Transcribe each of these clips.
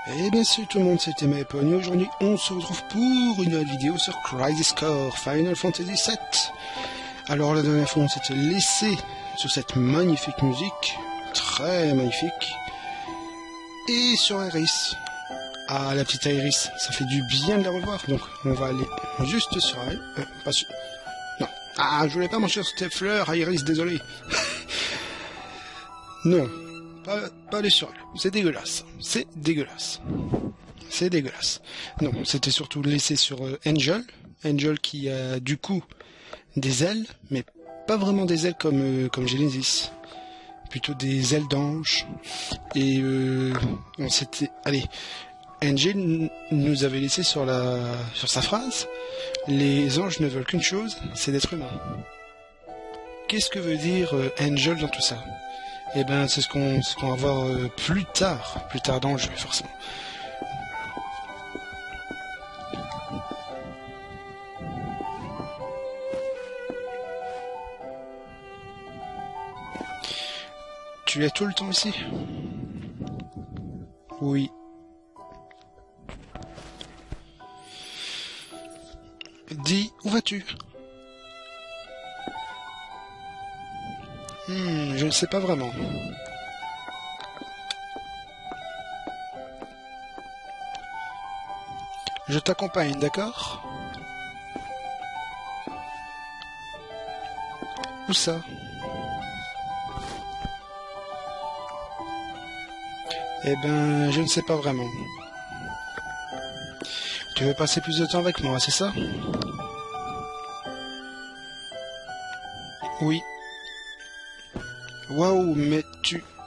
Et bien salut tout le monde, c'était Maepony. Aujourd'hui on se retrouve pour une nouvelle vidéo sur Crisis Core Final Fantasy VII. Alors la dernière fois on s'était laissé sur cette magnifique musique, très magnifique, et sur Iris. Ah la petite Iris, ça fait du bien de la revoir, donc on va aller juste sur Iris, pas sur... Non, je voulais pas manger sur tes fleurs Iris, désolé. Non. Pas les sur elle. C'est dégueulasse. C'est dégueulasse. C'est dégueulasse. Non, c'était surtout laissé sur Angel. Angel qui a du coup des ailes, mais pas vraiment des ailes comme Genesis. Plutôt des ailes d'ange. Et on s'était... Allez, Angel nous avait laissé sur sa phrase. Les anges ne veulent qu'une chose, c'est d'être humain. Qu'est-ce que veut dire Angel dans tout ça ? Eh ben, c'est ce qu'on va voir plus tard dans le jeu, forcément. Tu es tout le temps ici ? Oui. Dis, où vas-tu ? Je ne sais pas vraiment. Je t'accompagne, d'accord ? Où ça ? Eh ben, je ne sais pas vraiment. Tu veux passer plus de temps avec moi, c'est ça ? Oui. Waouh, mais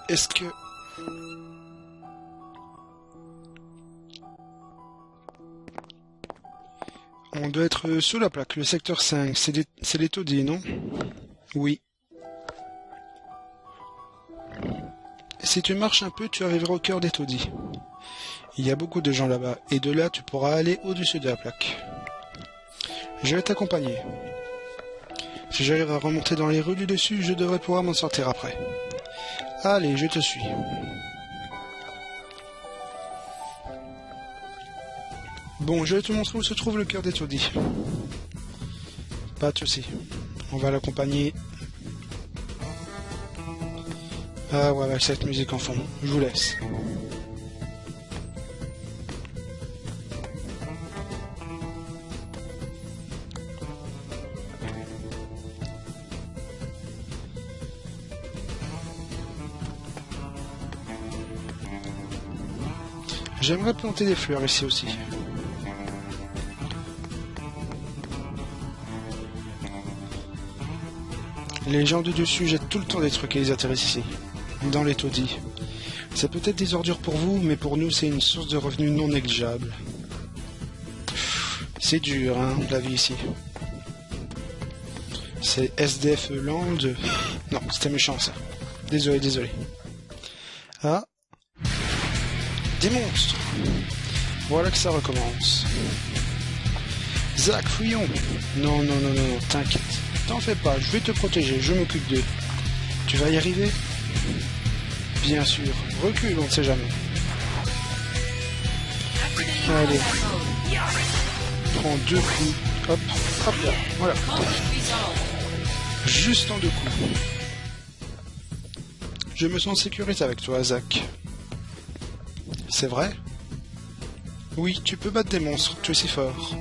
est-ce que... On doit être sous la plaque, le secteur 5, c'est les taudis, non ? Oui. Si tu marches un peu, tu arriveras au cœur des taudis. Il y a beaucoup de gens là-bas, et de là, tu pourras aller au-dessus de la plaque. Je vais t'accompagner. Si j'arrive à remonter dans les rues du dessus, je devrais pouvoir m'en sortir après. Allez, je te suis. Bon, je vais te montrer où se trouve le cœur des taudis. Pas de soucis. On va l'accompagner. Ah ouais, avec cette musique en fond. Je vous laisse. J'aimerais planter des fleurs ici aussi. Les gens du dessus jettent tout le temps des trucs et ils atterrissent ici, dans les taudis. C'est peut-être des ordures pour vous, mais pour nous c'est une source de revenus non négligeable. C'est dur, hein, la vie ici. C'est SDF Land. Non, c'était méchant ça. Désolé. Ah. Des monstres. Voilà que ça recommence. Zack, fuyons. Non, t'inquiète. T'en fais pas, je vais te protéger, je m'occupe d'eux. Tu vas y arriver ? Bien sûr. Recule, on ne sait jamais. Allez. Prends 2 coups. Hop là. Voilà. Juste en 2 coups. Je me sens en sécurité avec toi, Zack. C'est vrai ? Oui, tu peux battre des monstres, tu es si fort.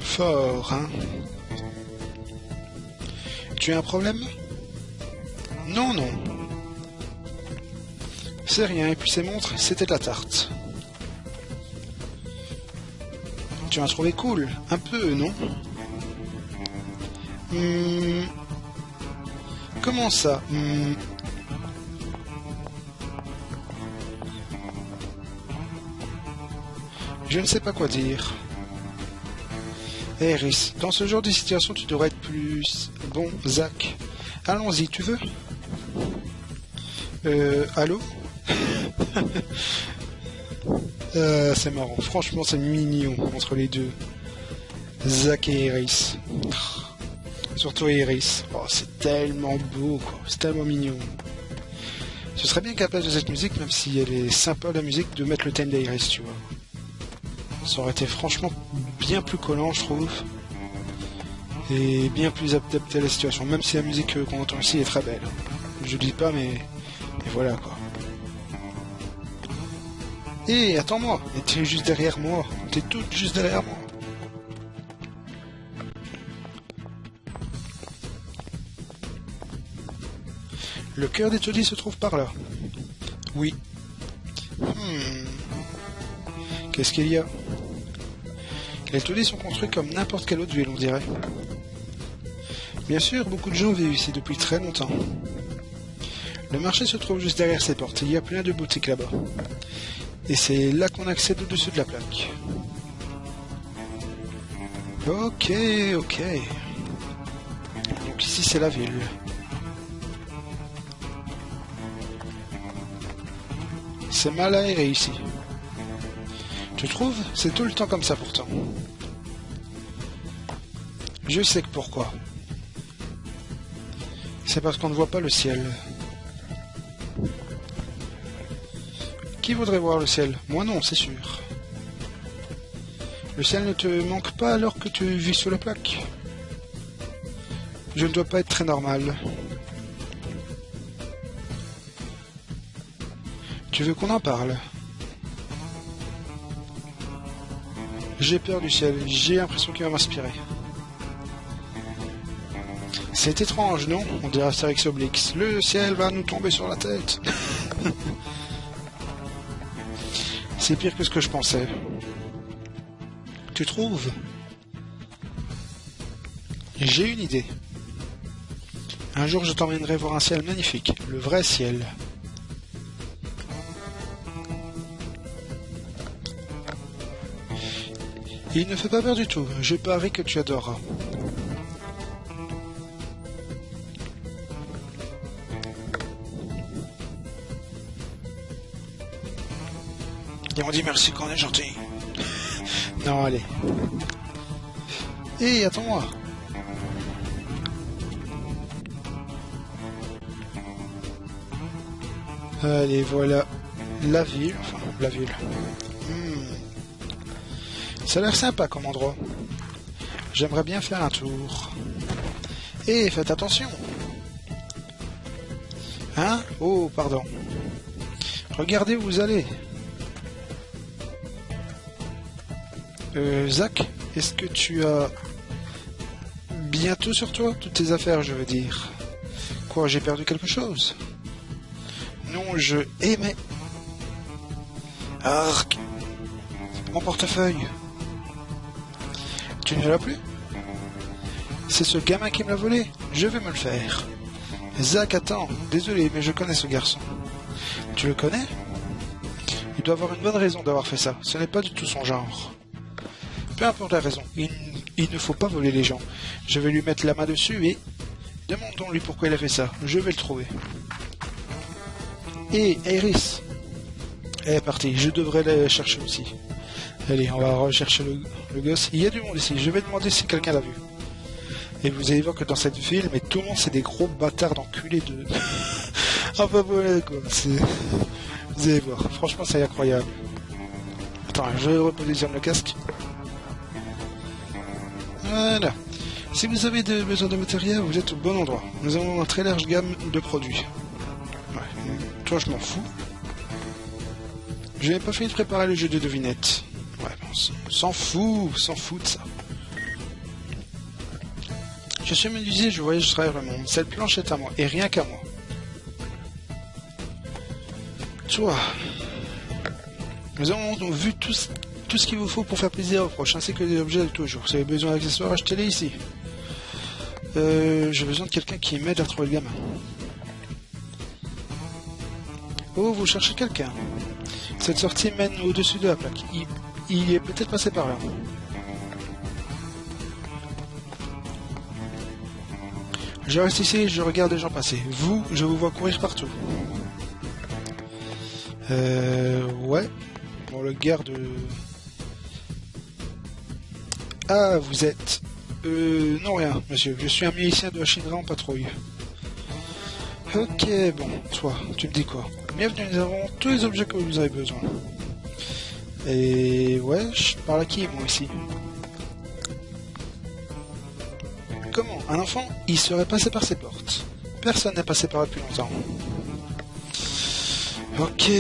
Fort, hein ? Tu as un problème ? Non. C'est rien, et puis ces montres, c'était de la tarte. Tu m'as trouvé cool, un peu, non ? Comment ça ? Je ne sais pas quoi dire. Iris, dans ce genre de situation, tu devrais être plus... Bon, Zack, allons-y, tu veux ? Allô ? C'est marrant, franchement c'est mignon entre les deux. Zack et Iris. Surtout Iris. Oh, c'est tellement beau, quoi. C'est tellement mignon. Ce serait bien qu'à la place de cette musique, même si elle est sympa la musique, de mettre le thème d'Iris, tu vois. Ça aurait été franchement bien plus collant, je trouve. Et bien plus adapté à la situation, même si la musique qu'on entend ici est très belle. Je dis pas, mais voilà quoi. Et attends-moi, t'es juste derrière moi, t'es toute juste derrière moi. Le cœur des taudis se trouve par là. Oui. Qu'est-ce qu'il y a? Les taudis sont construits comme n'importe quelle autre ville, on dirait. Bien sûr, beaucoup de gens vivent ici depuis très longtemps. Le marché se trouve juste derrière ces portes, il y a plein de boutiques là-bas. Et c'est là qu'on accède au-dessus de la plaque. Ok. Donc ici c'est la ville. C'est mal aéré ici. Tu trouves? C'est tout le temps comme ça pourtant. Je sais que pourquoi. C'est parce qu'on ne voit pas le ciel. Qui voudrait voir le ciel? Moi non, c'est sûr. Le ciel ne te manque pas alors que tu vis sous la plaque? Je ne dois pas être très normal. Tu veux qu'on en parle? J'ai peur du ciel, j'ai l'impression qu'il va m'inspirer. C'est étrange, non? On dirait Astérix et Obélix. Le ciel va nous tomber sur la tête. C'est pire que ce que je pensais. Tu trouves? J'ai une idée. Un jour, je t'emmènerai voir un ciel magnifique, le vrai ciel. Il ne fait pas peur du tout, je parie que tu adoreras. Et on dit merci quand on est gentil. Non, allez. Hé, attends-moi. Allez, voilà la ville. Enfin, la ville. Ça a l'air sympa comme endroit. J'aimerais bien faire un tour. Hé, faites attention. Hein? Oh, pardon. Regardez où vous allez. Zach, est-ce que tu as bientôt sur toi toutes tes affaires, je veux dire? Quoi, j'ai perdu quelque chose? Non, je... Eh, mais... Arc! Mon portefeuille! Tu ne l'as plus? C'est ce gamin qui me l'a volé. Je vais me le faire. Zach, attends. Désolé, mais je connais ce garçon. Tu le connais? Il doit avoir une bonne raison d'avoir fait ça. Ce n'est pas du tout son genre. Peu importe la raison, il ne faut pas voler les gens. Je vais lui mettre la main dessus et... Demandons-lui pourquoi il a fait ça. Je vais le trouver. Hé, Iris! Elle est partie. Je devrais la chercher aussi. Allez, on va rechercher le gosse. Il y a du monde ici. Je vais demander si quelqu'un l'a vu. Et vous allez voir que dans cette ville, mais tout le monde, c'est des gros bâtards d'enculés de... Enfin voilà quoi. Vous allez voir. Franchement, c'est incroyable. Attends, je repositionne le casque. Voilà. Si vous avez besoin de matériel, vous êtes au bon endroit. Nous avons une très large gamme de produits. Ouais. Toi, je m'en fous. Je n'ai pas fini de préparer le jeu de devinettes. Ouais, on s'en fout de ça. Je suis menuisier, je voyage à travers le monde. Cette planche est à moi, et rien qu'à moi. Toi, nous avons vu tout ce qu'il vous faut pour faire plaisir aux proches, ainsi que des objets de toujours. Si vous avez besoin d'accessoires, achetez-les ici. J'ai besoin de quelqu'un qui m'aide à trouver le gamin. Oh, vous cherchez quelqu'un. Cette sortie mène au-dessus de la plaque. Il est peut-être passé par là. Je reste ici et je regarde les gens passer. Vous, je vous vois courir partout. Ouais. Bon, le garde... Ah, vous êtes... Non, rien, monsieur. Je suis un milicien de la Shinra en patrouille. Ok, bon, toi, tu me dis quoi? Bienvenue, nous avons tous les objets que vous avez besoin. Et ouais, je parle à qui, moi, ici? Comment? Un enfant, il serait passé par ces portes. Personne n'est passé par là depuis longtemps. Ok,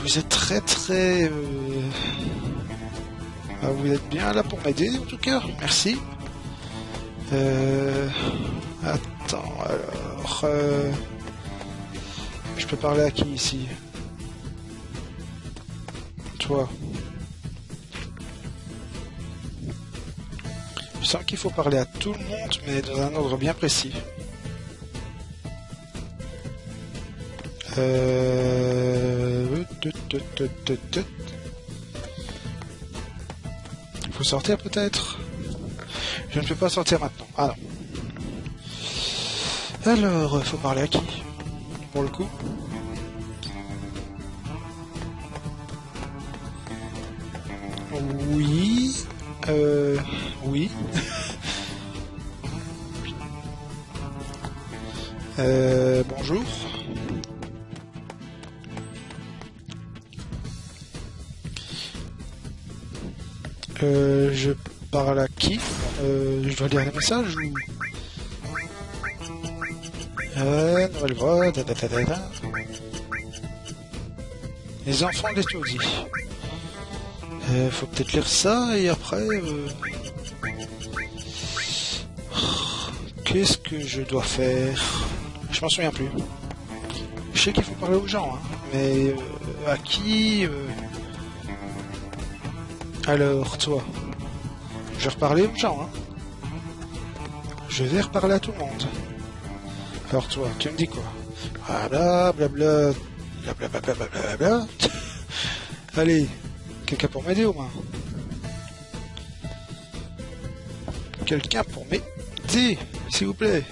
vous êtes très... Ah, vous êtes bien là pour m'aider, en tout cas. Merci. Attends, alors... Je peux parler à qui, ici? Toi. Je sens qu'il faut parler à tout le monde, mais dans un ordre bien précis. Faut sortir peut-être? Je ne peux pas sortir maintenant. Ah non. Alors, faut parler à qui? Pour le coup? Oui. Oui. Bonjour. Je parle à qui? Je dois lire les messages ou... nouvelle voix, Les enfants d'étourdis. Faut peut-être lire ça et après... Qu'est-ce que je dois faire? Je m'en souviens plus. Je sais qu'il faut parler aux gens, hein, mais à qui? Alors, toi, je vais reparler aux gens, hein. Je vais reparler à tout le monde. Alors toi, tu me dis quoi? Voilà, blabla, blablabla. Allez, quelqu'un pour m'aider au moins. Quelqu'un pour m'aider, s'il vous plaît.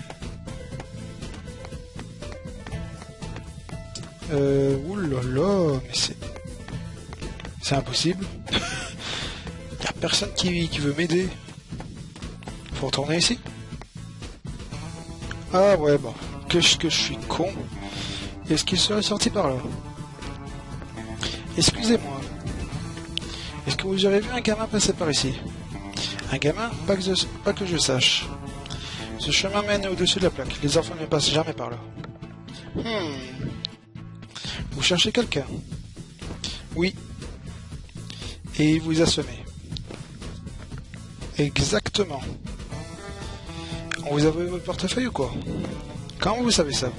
Oulala, mais c'est impossible. Y a personne qui veut m'aider. Faut retourner ici. Ah ouais, bon. Qu'est-ce que je suis con. Est-ce qu'il serait sorti par là? Excusez-moi. Est-ce que vous aurez vu un gamin passer par ici? Un gamin? Pas que je sache. Ce chemin mène au-dessus de la plaque. Les enfants ne passent jamais par là. Vous cherchez quelqu'un? Oui. Et il vous a semé. Exactement. On vous a volé votre portefeuille ou quoi? Comment vous savez ça?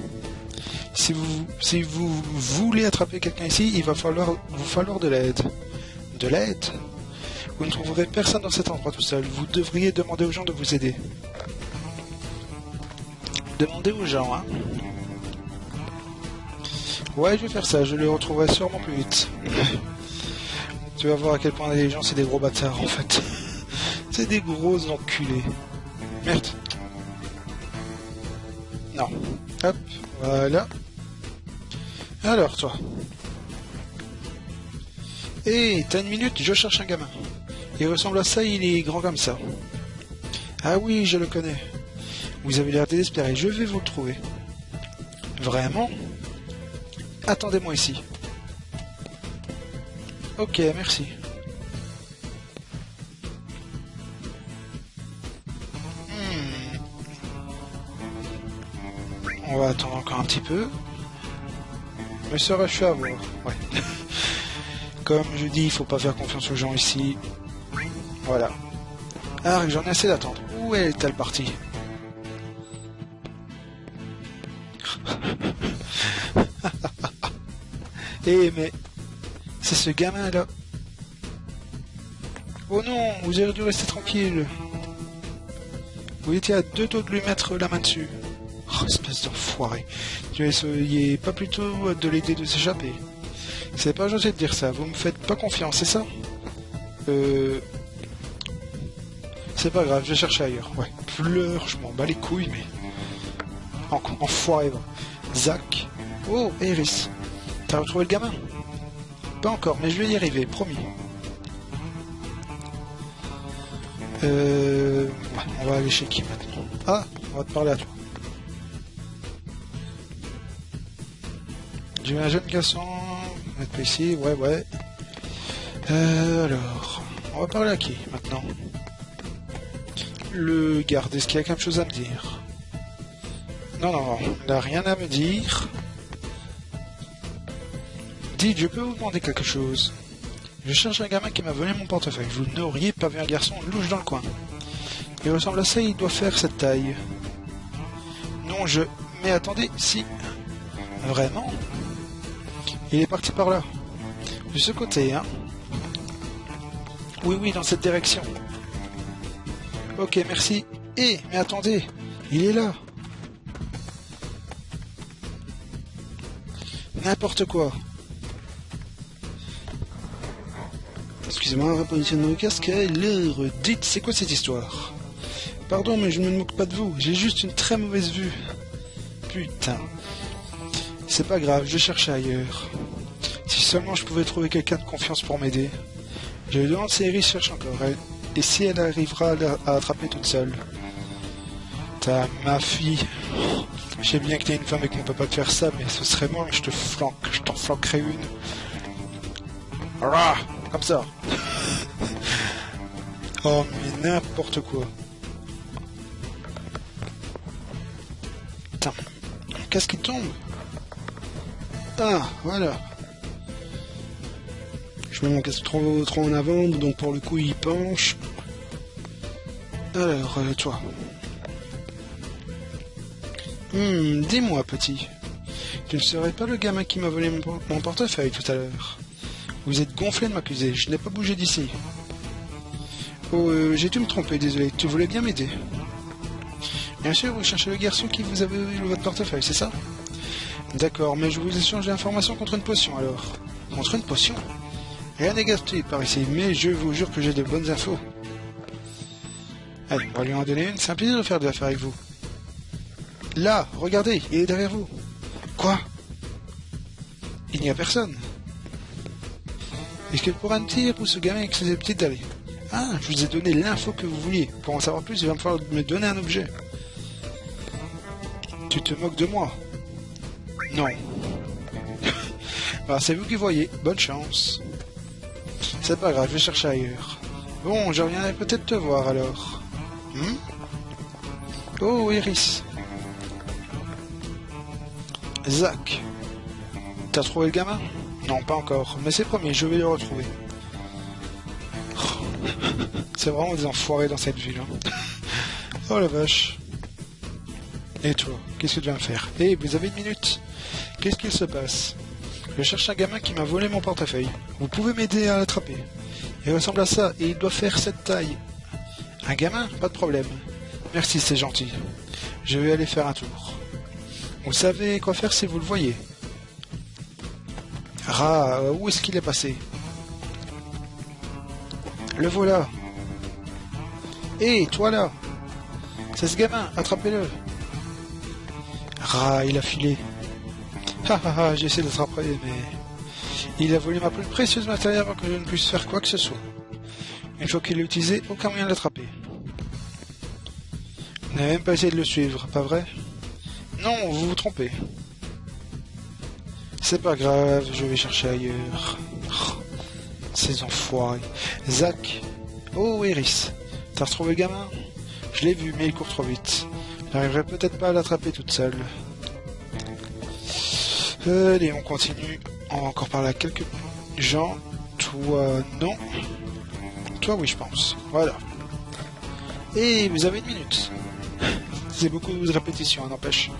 Si vous voulez attraper quelqu'un ici, il va vous falloir de l'aide. De l'aide? Vous ne trouverez personne dans cet endroit tout seul. Vous devriez demander aux gens de vous aider. Demandez aux gens, hein. Ouais, je vais faire ça. Je les retrouverai sûrement plus vite. Tu vas voir à quel point les gens, c'est des gros bâtards, en fait. C'est des gros enculés. Merde. Non. Hop, voilà. Alors, toi. Hé, t'as une minute, je cherche un gamin. Il ressemble à ça, il est grand comme ça. Ah oui, je le connais. Vous avez l'air désespéré, je vais vous le trouver. Vraiment? Attendez-moi ici. Ok, merci. On va attendre encore un petit peu. Mais ça je suis à voir. Ouais. Comme je dis, il faut pas faire confiance aux gens ici. Voilà. Ah, j'en ai assez d'attendre. Où est-elle partie? Eh mais... C'est ce gamin-là. Oh non, vous auriez dû rester tranquille. Vous étiez à deux doigts de lui mettre la main dessus. Oh, espèce d'enfoiré. Tu essayez pas plutôt de l'aider de s'échapper. C'est pas gentil de dire ça, vous me faites pas confiance, c'est ça? C'est pas grave, je vais chercher ailleurs. Ouais, pleure, je m'en bats les couilles, mais... Enfoiré, va. Zach. Oh, Iris. T'as retrouvé le gamin? Pas encore, mais je vais y arriver, promis. On va aller chez qui maintenant? Ah, on va te parler à toi. J'ai un jeune garçon. Mettre ici, ouais. Alors, on va parler à qui maintenant? Le garde, est-ce qu'il y a quelque chose à me dire? Non, il n'a rien à me dire. Dites, je peux vous demander quelque chose? Je cherche un gamin qui m'a volé mon portefeuille. Vous n'auriez pas vu un garçon louche dans le coin? Il ressemble à ça, il doit faire cette taille. Non, Mais attendez, si... Vraiment? Il est parti par là. De ce côté, hein? Oui, dans cette direction. Ok, merci. Mais attendez, il est là. N'importe quoi. Excusez-moi, repositionnement au casque. L'heure. Dites, c'est quoi cette histoire? Pardon, mais je ne me moque pas de vous. J'ai juste une très mauvaise vue. Putain. C'est pas grave, je cherchais ailleurs. Si seulement je pouvais trouver quelqu'un de confiance pour m'aider. Je lui demande si Iris cherche encore. Et si elle arrivera à attraper toute seule. T'as ma fille. Je sais bien que t'es une femme et qu'on peut pas te faire ça, mais ce serait moi, je t'en flanquerais une. Rah, comme ça. Oh, mais n'importe quoi. Putain, qu'est-ce qui tombe? Ah, voilà. Je mets mon casque trop en avant, donc pour le coup il penche. Alors, toi. Dis-moi, petit. Tu ne serais pas le gamin qui m'a volé mon portefeuille tout à l'heure? Vous êtes gonflé de m'accuser, je n'ai pas bougé d'ici. Oh, j'ai dû me tromper, désolé. Tu voulais bien m'aider? Bien sûr, vous cherchez le garçon qui vous a volé votre portefeuille, c'est ça? D'accord, mais je vous échange l'information contre une potion, alors. Contre une potion? Rien n'est gaspillé par ici, mais je vous jure que j'ai de bonnes infos. Allez, on va lui en donner une, c'est un plaisir de faire de l'affaire avec vous. Là, regardez, il est derrière vous. Quoi? Il n'y a personne. Est-ce qu'elle pourra me dire où ce gamin est susceptible d'aller? Ah, je vous ai donné l'info que vous vouliez. Pour en savoir plus, il va me falloir me donner un objet. Tu te moques de moi? Non. Bah, c'est vous qui voyez. Bonne chance. C'est pas grave, je vais chercher ailleurs. Bon, je reviendrai peut-être te voir alors. Oh, Iris. Zach. T'as trouvé le gamin? Non, pas encore, mais c'est promis, je vais le retrouver. C'est vraiment des enfoirés dans cette ville. Hein. Oh la vache. Et toi, qu'est-ce que tu vas me faire? Vous avez une minute? Qu'est-ce qu'il se passe? Je cherche un gamin qui m'a volé mon portefeuille. Vous pouvez m'aider à l'attraper. Il ressemble à ça et il doit faire cette taille. Un gamin? Pas de problème. Merci, c'est gentil. Je vais aller faire un tour. Vous savez quoi faire si vous le voyez. Où est-ce qu'il est passé? Le voilà. Toi là. C'est ce gamin, attrapez-le. Il a filé. J'essaie de l'attraper, mais... Il a volé ma plus précieuse matériel avant que je ne puisse faire quoi que ce soit. Une fois qu'il l'a utilisé, aucun moyen de l'attraper. Vous n'avez même pas essayé de le suivre, pas vrai? Non, vous vous trompez. C'est pas grave, je vais chercher ailleurs. Ces enfoirés. Zach. Oh, Iris. T'as retrouvé le gamin? Je l'ai vu, mais il court trop vite. J'arriverai peut-être pas à l'attraper toute seule. Allez, on continue. On va encore parler à quelques gens. Toi, non. Toi, oui, je pense. Voilà. Vous avez une minute. C'est beaucoup de répétitions, n'empêche.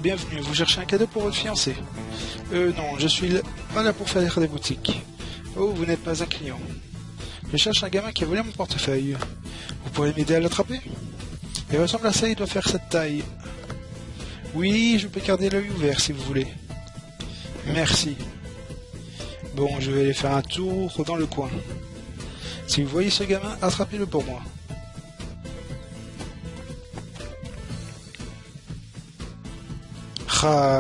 Bienvenue, vous cherchez un cadeau pour votre fiancé? Non, je suis pas là pour faire des boutiques. Oh, vous n'êtes pas un client. Je cherche un gamin qui a volé mon portefeuille. Vous pourrez m'aider à l'attraper? Il ressemble à ça, il doit faire cette taille. Oui, je peux garder l'œil ouvert si vous voulez. Merci. Bon, je vais aller faire un tour dans le coin. Si vous voyez ce gamin, attrapez-le pour moi.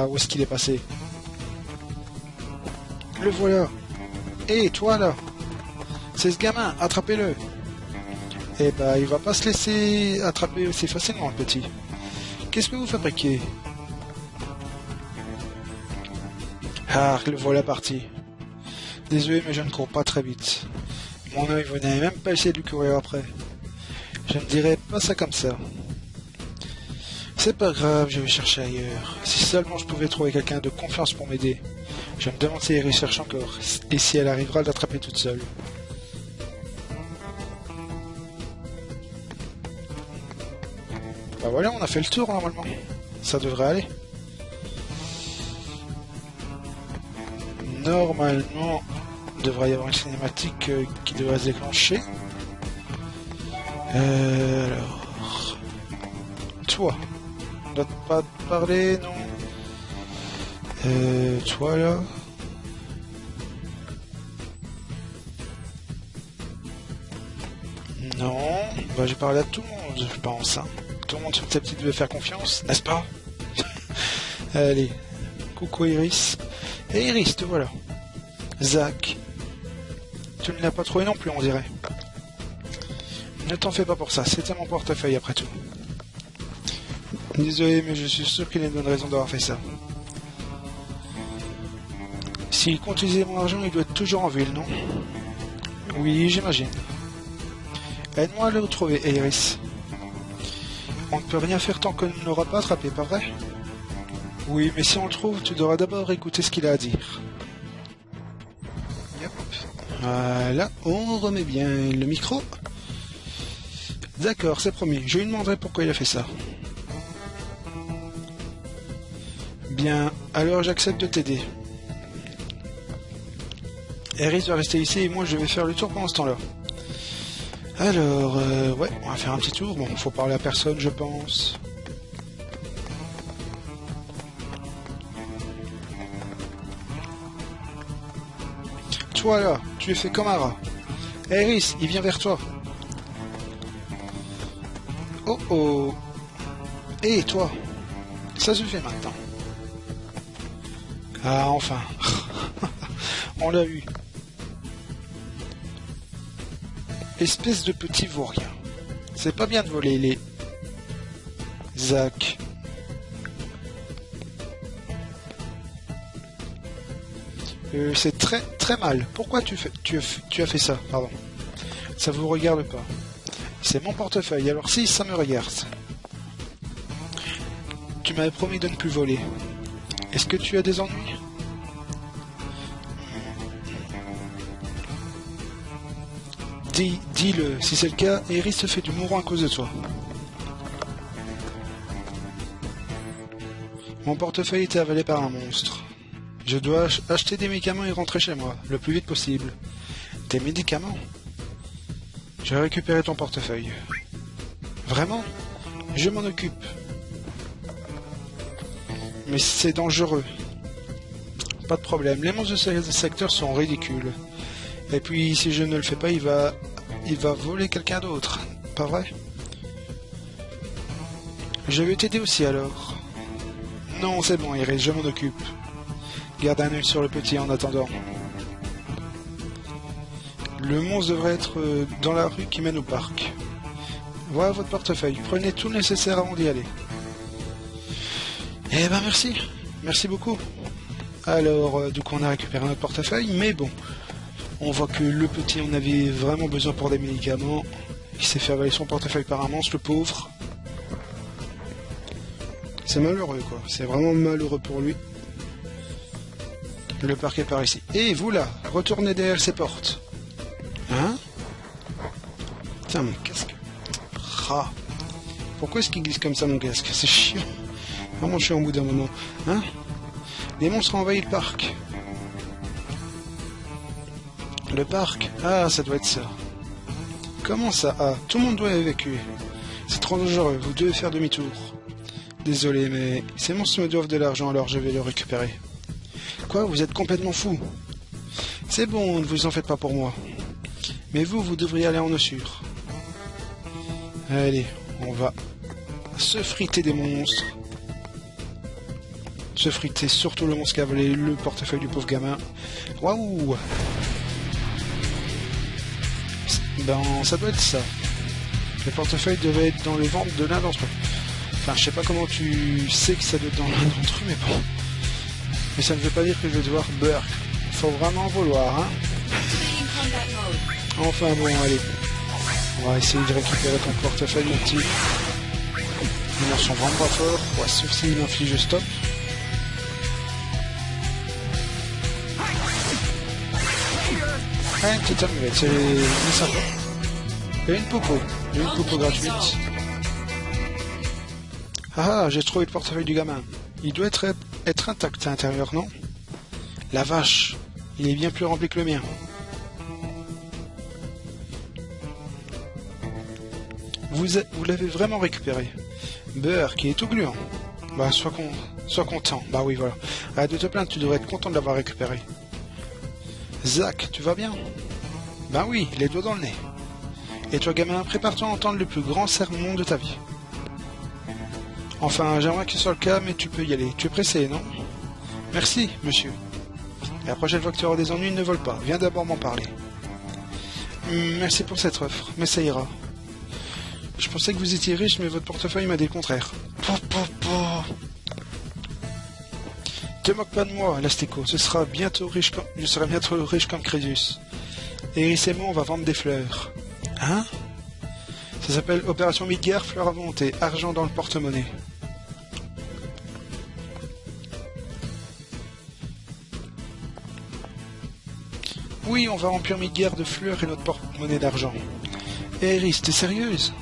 Où est-ce qu'il est passé? Le voilà. Toi là. C'est ce gamin, attrapez-le. Il va pas se laisser attraper aussi facilement, le petit. Qu'est-ce que vous fabriquez? Ah, le voilà parti. Désolé, mais je ne cours pas très vite. Mon œil, vous n'avez même pas essayé de lui courir après. Je ne dirais pas ça comme ça. C'est pas grave, je vais chercher ailleurs. Si seulement je pouvais trouver quelqu'un de confiance pour m'aider. Je me demande si Iris cherche encore, et si elle arrivera à l'attraper toute seule. Bah voilà, on a fait le tour normalement. Ça devrait aller. Normalement, il devrait y avoir une cinématique qui devrait se déclencher. Alors... Toi. On doit pas te parler, non? Toi là. Non. Bah j'ai parlé à tout le monde, je pense. Hein. Tout le monde susceptible de faire confiance, n'est-ce pas? Allez. Coucou Iris. Et Iris, te voilà. Zach. Tu ne l'as pas trouvé non plus, on dirait. Ne t'en fais pas pour ça, c'était mon portefeuille après tout. Désolé, mais je suis sûr qu'il a une bonne raison d'avoir fait ça. S'il compte utiliser mon argent, il doit être toujours en ville, non? Oui, j'imagine. Aide-moi à le retrouver, Iris. On ne peut rien faire tant qu'on ne l'aura pas attrapé, pas vrai? Oui, mais si on le trouve, tu devras d'abord écouter ce qu'il a à dire. Yep. Voilà, on remet bien le micro. D'accord, c'est promis. Je lui demanderai pourquoi il a fait ça. Bien, alors j'accepte de t'aider. Iris va rester ici et moi je vais faire le tour pendant ce temps-là. Alors, ouais, on va faire un petit tour. Bon, faut parler à personne, je pense. Toi là, tu es fait comme un rat. Iris, il vient vers toi. Oh oh. Et toi, ça se fait maintenant. Ah, enfin. On l'a eu. Espèce de petit vaurien. C'est pas bien de voler les... Zach. C'est très très mal. Pourquoi tu as fait ça? Pardon. Ça vous regarde pas. C'est mon portefeuille, alors si, ça me regarde. Tu m'avais promis de ne plus voler. Est-ce que tu as des ennuis? Dis-le, si c'est le cas, Iris se fait du mourant à cause de toi. Mon portefeuille était avalé par un monstre. Je dois acheter des médicaments et rentrer chez moi, le plus vite possible. Des médicaments? Je vais récupérer ton portefeuille. Vraiment? Je m'en occupe. Mais c'est dangereux. Pas de problème, les monstres de ce secteur sont ridicules. Et puis, si je ne le fais pas, il va voler quelqu'un d'autre. Pas vrai? Je vais t'aider aussi alors. Non, c'est bon, Iris, je m'en occupe. Garde un œil sur le petit en attendant. Le monstre devrait être dans la rue qui mène au parc. Voilà votre portefeuille. Prenez tout le nécessaire avant d'y aller. Eh ben merci. Merci beaucoup. Alors, du coup, on a récupéré notre portefeuille, mais bon. On voit que le petit en avait vraiment besoin pour des médicaments. Il s'est fait avaler son portefeuille par un monstre, le pauvre. C'est malheureux, quoi. C'est vraiment malheureux pour lui. Le parc est par ici. Et vous là, retournez derrière ces portes. Hein? Tiens, mon casque. Ah. Pourquoi est-ce qu'il glisse comme ça, mon casque? C'est chiant. Vraiment chiant au bout d'un moment. Hein? Les monstres ont envahi le parc. Le parc? Ah, ça doit être ça. Comment ça? Ah, tout le monde doit évacuer. C'est trop dangereux, vous devez faire demi-tour. Désolé, mais ces monstres me doivent de l'argent, alors je vais le récupérer. Quoi? Vous êtes complètement fou? C'est bon, ne vous en faites pas pour moi. Mais vous devriez aller en eau sûre. Allez, on va se friter des monstres. Se friter surtout le monstre qui a volé le portefeuille du pauvre gamin. Waouh! Ben, ça doit être ça. Le portefeuille devait être dans le ventre de l'un d'entre eux. Enfin, je sais pas comment tu sais que ça doit être dans l'un d'entre eux, mais bon. Mais ça ne veut pas dire que je vais devoir Burk. Faut vraiment vouloir, hein. Enfin bon, allez. On va essayer de récupérer ton portefeuille, mon petit. Ils n'en sont vraiment pas forts. Ouais, sauf s'il m'inflige stop. Ah, une petite amulette, c'est sympa. Et une popo gratuite. Ah, j'ai trouvé le portefeuille du gamin. Il doit être intact à l'intérieur, non? La vache, il est bien plus rempli que le mien. Vous l'avez vraiment récupéré. Beurre qui est tout gluant. Bah, sois content. Bah oui, voilà. Arrête de te plaindre, tu devrais être content de l'avoir récupéré. Zach, tu vas bien? Bah oui, les doigts dans le nez. Et toi, gamin, prépare-toi à entendre le plus grand sermon de ta vie. Enfin, j'aimerais que ce soit le cas, mais tu peux y aller. Tu es pressé, non? Merci, monsieur. Et la prochaine fois que tu auras des ennuis, ne vole pas. Viens d'abord m'en parler. Merci pour cette offre, mais ça ira. Je pensais que vous étiez riche, mais votre portefeuille m'a dit le contraire. Te moque pas de moi, Lastico. Je serai bientôt riche comme Crésus. Et Iris et moi, on va vendre des fleurs. Hein? Ça s'appelle Opération Midgard, fleurs à volonté, argent dans le porte-monnaie. Oui, on va remplir Midgard de fleurs et notre porte-monnaie d'argent. Et Iris, t'es sérieuse?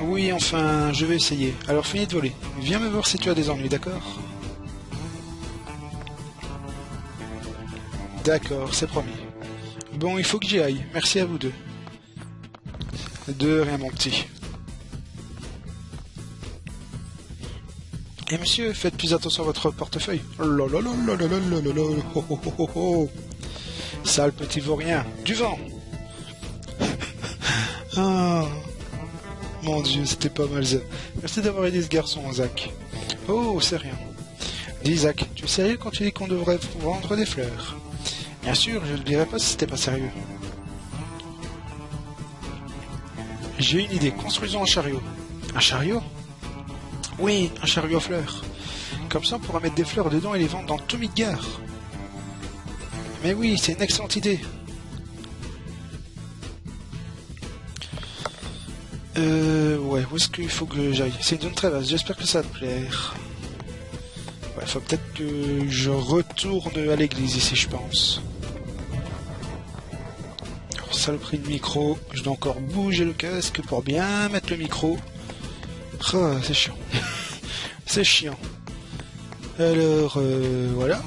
Oui, enfin, je vais essayer. Alors finis de voler. Viens me voir si tu as des ennuis, d'accord? D'accord, c'est promis. Bon, il faut que j'y aille. Merci à vous deux. De rien, mon petit. Et monsieur, faites plus attention à votre portefeuille. Sale petit vaurien. Du vent. Ah. Mon Dieu, c'était pas mal ça. Merci d'avoir aidé ce garçon, Zach. Oh, c'est rien. Dis Zach, tu es sérieux quand tu dis qu'on devrait vendre des fleurs? Bien sûr, je ne le dirais pas si c'était pas sérieux. J'ai une idée, construisons un chariot. Un chariot? Oui, un chariot à fleurs. Comme ça, on pourra mettre des fleurs dedans et les vendre dans tout Midgard. Mais oui, c'est une excellente idée. Ouais, où est-ce qu'il faut que j'aille? C'est une zone très vaste, j'espère que ça va te plaire. Ouais, faut peut-être que je retourne à l'église ici, je pense. Alors, saloperie de micro, je dois encore bouger le casque pour bien mettre le micro. Ah, c'est chiant. C'est chiant. Alors, voilà.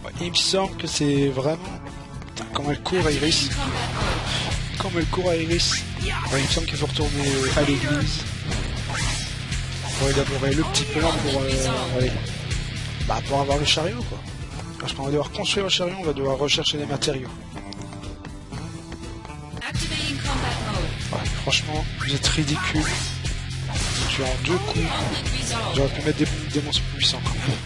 Ouais, il me semble que c'est vraiment... Putain, comment elle court, Iris. Comme elle court à Iris. Ouais, il me semble qu'il faut retourner à l'église. Pour élaborer le petit plan pour aller. Bah, pour avoir le chariot, quoi. Parce qu'on va devoir construire le chariot, on va devoir rechercher des matériaux. Ouais, franchement, vous êtes ridicule. Tu es en 2 coups. J'aurais pu mettre des monstres puissants quand même.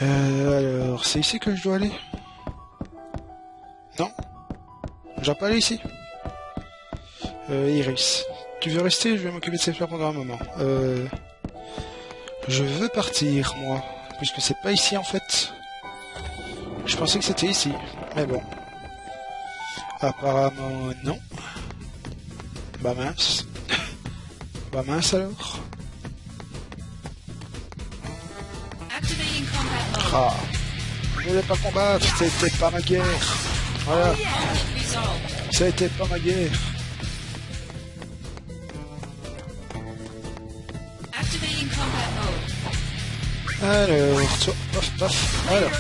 Alors, c'est ici que je dois aller? Non? Je dois pas aller ici? Iris. Tu veux rester? Je vais m'occuper de ces fleurs pendant un moment. Je veux partir, moi. Puisque c'est pas ici, en fait. Je pensais que c'était ici. Mais bon. Apparemment, non. Bah mince. Bah mince, alors. Ah. Je voulais pas combattre, c'était pas ma guerre. Voilà. C'était pas ma guerre. Alors, paf, paf. Alors.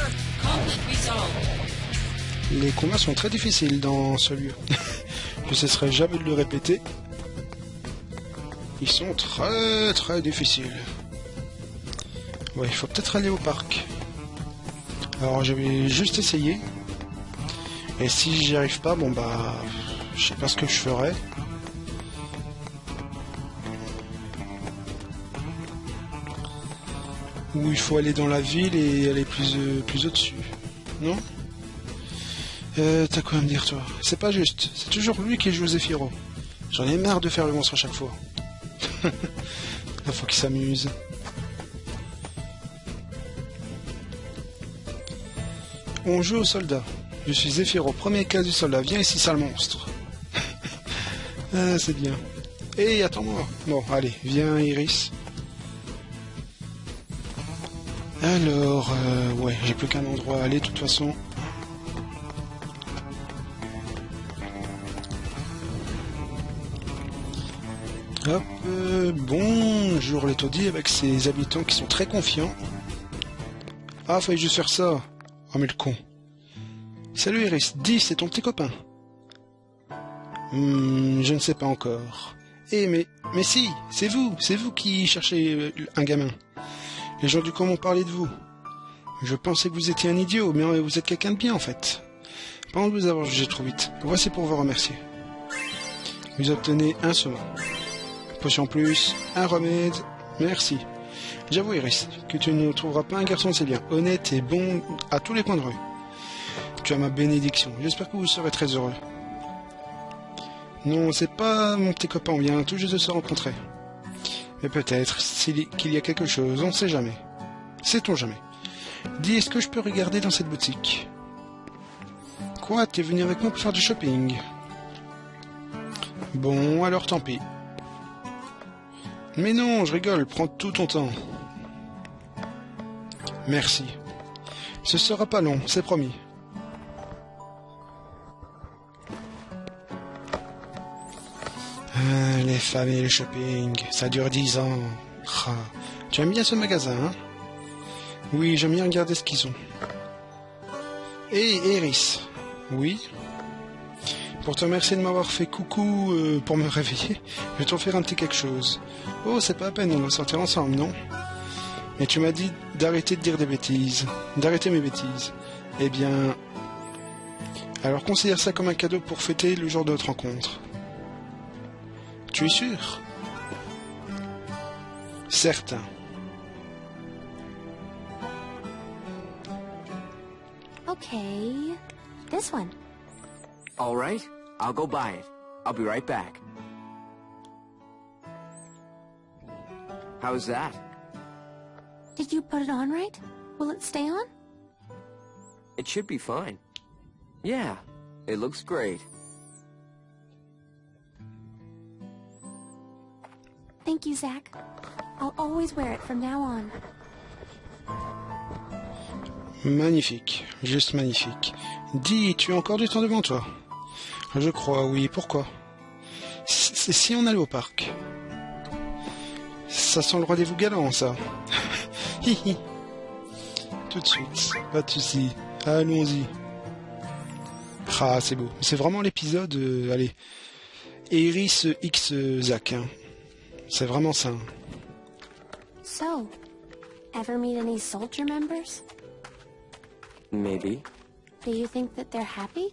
Les combats sont très difficiles dans ce lieu. Je ne cesserai jamais de le répéter. Ils sont très très difficiles. Ouais, il faut peut-être aller au parc. Alors je vais juste essayer. Et si j'y arrive pas, bon bah... Je sais pas ce que je ferai. Ou il faut aller dans la ville et aller plus au-dessus. Non? T'as quoi à me dire, toi? C'est pas juste. C'est toujours lui qui joue Zephyro. J'en ai marre de faire le monstre à chaque fois. Il faut qu'il s'amuse. On joue au soldat. Je suis Zephyro, premier cas du soldat. Viens ici, sale monstre. Ah, c'est bien. Hé, attends-moi. Bon, allez, viens, Iris. Alors, ouais, j'ai plus qu'un endroit à aller, de toute façon. Hop, bonjour les taudis avec ses habitants qui sont très confiants. Ah, fallait juste faire ça. Oh, mais le con. Salut Iris, dis, c'est ton petit copain. Je ne sais pas encore. Eh, mais si, c'est vous qui cherchez un gamin. Les gens du coin m'ont parlé de vous. Je pensais que vous étiez un idiot, mais vous êtes quelqu'un de bien en fait. Pas de vous avoir jugé trop vite. Voici pour vous remercier. Vous obtenez un saumon. Potion plus, un remède, merci. J'avoue Iris, que tu ne trouveras pas un garçon c'est bien, honnête et bon à tous les coins de rue. Tu as ma bénédiction, j'espère que vous serez très heureux. Non, c'est pas mon petit copain, on vient tout juste de se rencontrer. Mais peut-être qu'il y a quelque chose, on ne sait jamais. Sait-on jamais. Dis, est-ce que je peux regarder dans cette boutique? Quoi, t'es venu avec moi pour faire du shopping? Bon, alors tant pis. Mais non, je rigole, prends tout ton temps. Merci. Ce sera pas long, c'est promis. Ah, les femmes et le shopping, ça dure 10 ans. Ah, tu aimes bien ce magasin, hein? Oui, j'aime bien regarder ce qu'ils ont. Hé, Iris. Oui? Pour te remercier de m'avoir fait coucou pour me réveiller, je vais t'offrir un petit quelque chose. Oh, c'est pas à peine, on va sortir ensemble, non? Mais tu m'as dit d'arrêter de dire des bêtises, d'arrêter mes bêtises. Eh bien... Alors considère ça comme un cadeau pour fêter le jour de notre rencontre. Tu es sûr? Certain. Okay, this one. All right, I'll go buy it. I'll be right back. How's that? Did you put it on right? Will it stay on? It should be fine. Yeah, it looks great. Thank you, Zach. I'll always wear it from now on. Magnifique, juste magnifique. Dis, tu as encore du temps devant toi? Je crois, oui. Pourquoi? C'est si on allait au parc. Ça sent le rendez-vous galant, ça. Hihi. Tout de suite, pas de soucis. Allons-y. Ah, c'est beau. C'est vraiment l'épisode... allez. Iris X Zach. Hein. C'est vraiment ça. So, ever meet any soldier members? Maybe. Do you think that they're happy?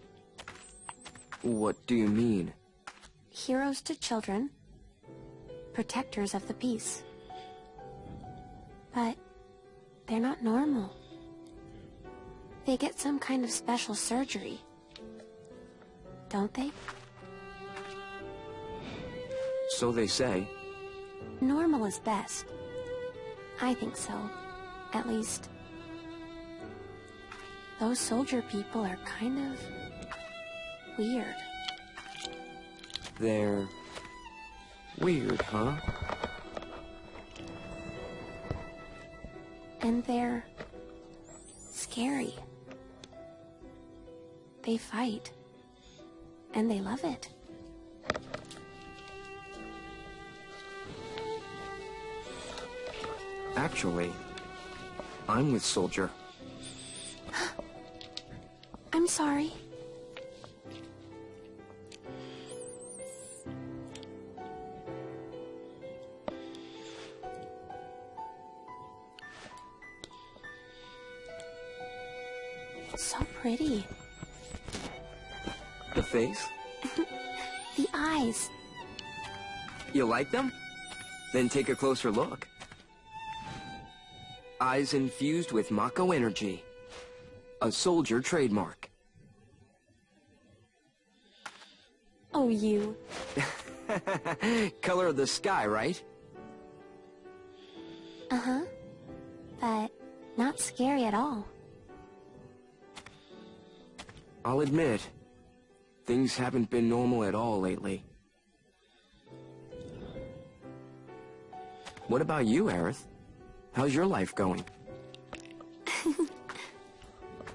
What do you mean? Heroes to children, protectors of the peace. But they're not normal. They get some kind of special surgery. Don't they? So they say. Normal is best. I think so. At least. Those soldier people are kind of weird. They're weird, huh? And they're scary. They fight. And they love it. Actually, I'm with Soldier. I'm sorry. So pretty. The face? The eyes. You like them? Then take a closer look. Eyes infused with Mako energy. A soldier trademark. Oh, you. Color of the sky, right? Uh-huh. But not scary at all. I'll admit, things haven't been normal at all lately. What about you, Aerith? How's your life going?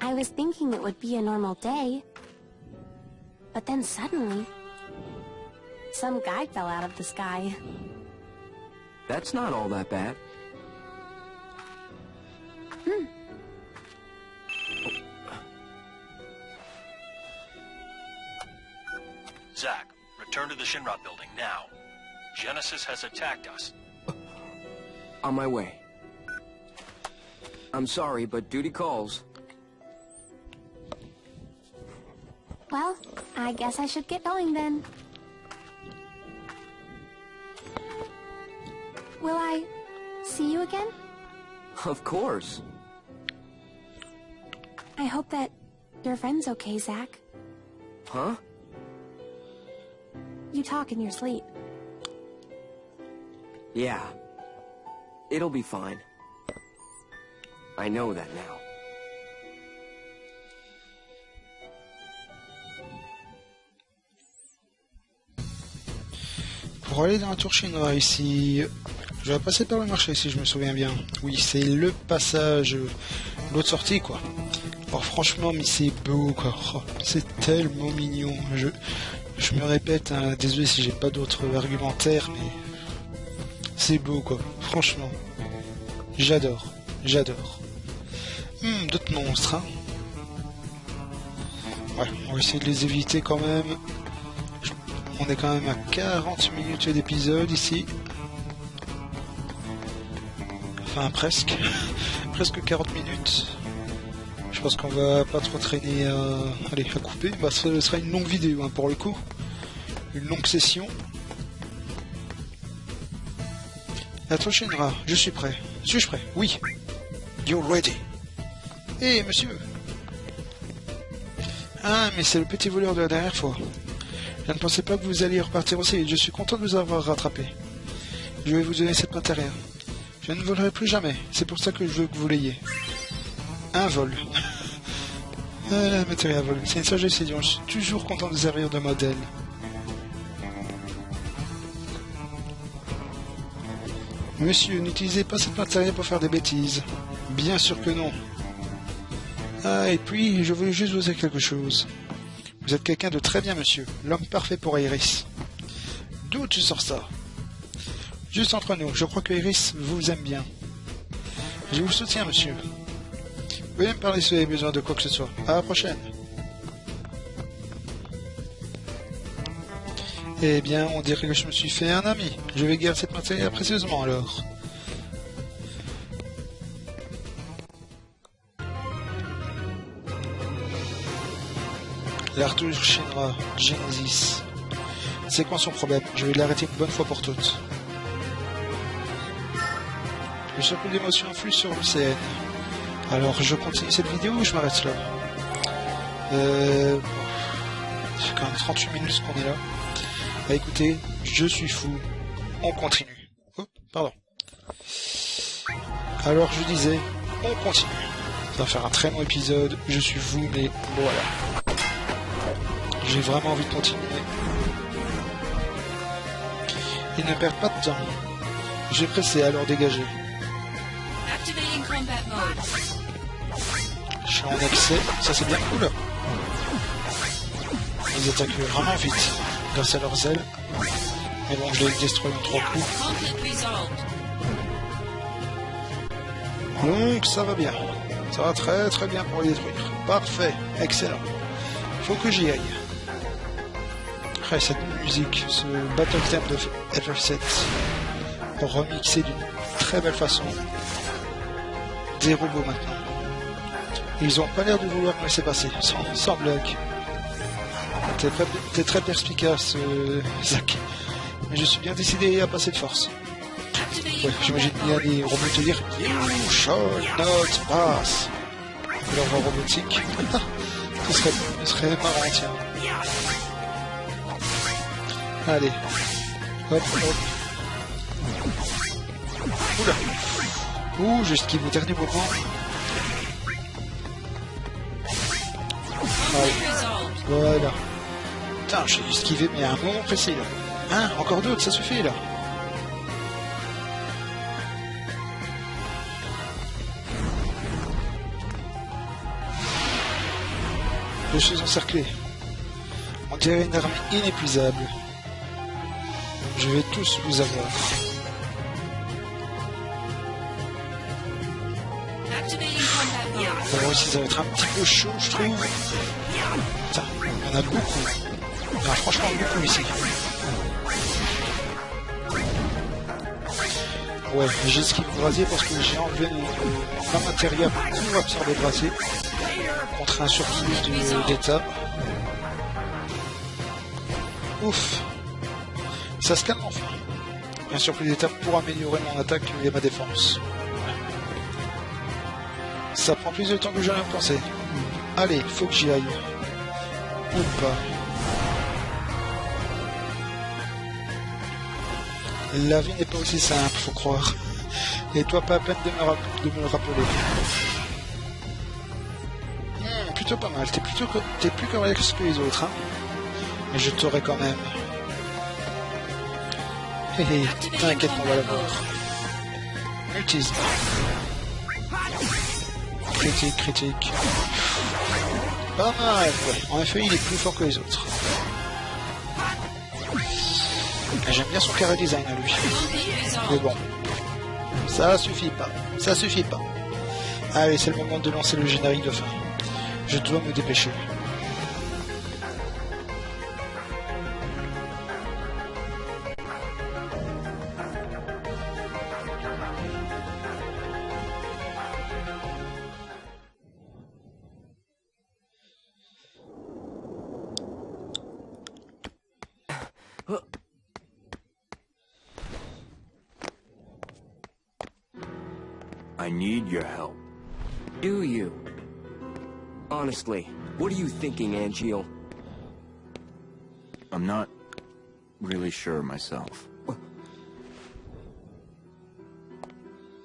I was thinking it would be a normal day. But then suddenly, some guy fell out of the sky. That's not all that bad. Zack, return to the Shinra building now. Genesis has attacked us. On my way. I'm sorry, but duty calls. Well, I guess I should get going then. Will I see you again? Of course. I hope that your friend's okay, Zack. Huh? You talk in your sleep. Yeah. It'll be fine. I know that now. Pour aller dans la tour Shinra ici, je vais passer par le marché si je me souviens bien. Oui, c'est le passage, l'autre sortie quoi. Alors franchement, mais c'est beau quoi. Oh, c'est tellement mignon. Je me répète, hein, désolé si j'ai pas d'autres argumentaires, mais c'est beau quoi. Franchement, j'adore, j'adore. D'autres monstres, hein. Ouais, on va essayer de les éviter quand même. On est quand même à 40 minutes d'épisode ici. Enfin presque. Presque 40 minutes. Je pense qu'on va pas trop traîner à couper. Bah, ce sera une longue vidéo hein, pour le coup. Une longue session. La tour Shinra, je suis prêt. Suis-je prêt? Oui. You're ready. Eh monsieur. Ah mais c'est le petit voleur de la dernière fois. Je ne pensais pas que vous alliez repartir aussi vite. Je suis content de vous avoir rattrapé. Je vais vous donner cette matériel. Je ne volerai plus jamais. C'est pour ça que je veux que vous l'ayez. Un vol. La matériel à vol. C'est une sage décision. Je suis toujours content de servir de modèle. Monsieur, n'utilisez pas cette matériel pour faire des bêtises. Bien sûr que non. Ah, et puis, je voulais juste vous dire quelque chose. Vous êtes quelqu'un de très bien, monsieur. L'homme parfait pour Iris. D'où tu sors ça? Juste entre nous, je crois que Iris vous aime bien. Je vous soutiens, monsieur. Vous pouvez me parler si vous avez besoin de quoi que ce soit. À la prochaine. Eh bien, on dirait que je me suis fait un ami. Je vais garder cette matière précieusement, alors. L'Arthur Shinra, Genesis. C'est quoi son problème? Je vais l'arrêter une bonne fois pour toutes. Le surplus d'émotions influe sur l'UCN. Alors, je continue cette vidéo ou je m'arrête là? C'est quand même 38 minutes qu'on est là. Bah écoutez, je suis fou. On continue. Oh, pardon. Alors, je disais, on continue. Ça va faire un très long épisode. Je suis fou, mais voilà. J'ai vraiment envie de continuer. Ils ne perdent pas de temps. J'ai pressé à leur dégager. Je suis en excès, ça c'est bien cool. Ils attaquent vraiment vite, grâce à leurs ailes. Mais bon, je les détruis en 3 coups. Donc ça va bien. Ça va très très bien pour les détruire. Parfait, excellent. Faut que j'y aille. Cette musique, ce battle theme de FF7 remixé d'une très belle façon. Des robots maintenant. Ils ont pas l'air de vouloir me laisser passer, sans blague. T'es très perspicace, Zack. Mais je suis bien décidé à passer de force. Ouais, j'imagine bien les robots te dire You shall not pass. Leur voix robotique. Ce serait marrant, tiens. Allez. Hop, hop. Oula. Ouh, j'esquive au dernier moment. Allez. Voilà. Putain, j'ai esquivé, mais à un moment précis, là. Hein, encore d'autres, ça suffit, là. Je suis encerclé. On dirait une armée inépuisable. Je vais tous vous avoir. Alors ici ça va être un petit peu chaud je trouve. Putain, il y en a beaucoup. Il y en a franchement beaucoup ici. Ouais, j'ai ce qu'il me brasier parce que j'ai enlevé ma matériel pour absorber le brasier contre un surplus d'état. Ouf. Ça se calme enfin. Un surplus d'état pour améliorer mon attaque et ma défense. Ça prend plus de temps que j'aurais pensé. Allez, faut que j'y aille. Ou pas. La vie n'est pas aussi simple, faut croire. Et toi, pas à peine de me le rappeler. Plutôt pas mal. T'es plus correct que les autres, hein. Mais je t'aurai quand même. Hé hé, t'inquiète, on va l'avoir. Mutisme. Critique, critique. Pas mal, ouais. En effet, il est plus fort que les autres. J'aime bien son carré design à lui. Mais bon. Ça suffit pas. Ça suffit pas. Allez, c'est le moment de lancer le générique de fin. Je dois me dépêcher. I need your help. Do you? Honestly, what are you thinking, Angeal? I'm not really sure myself.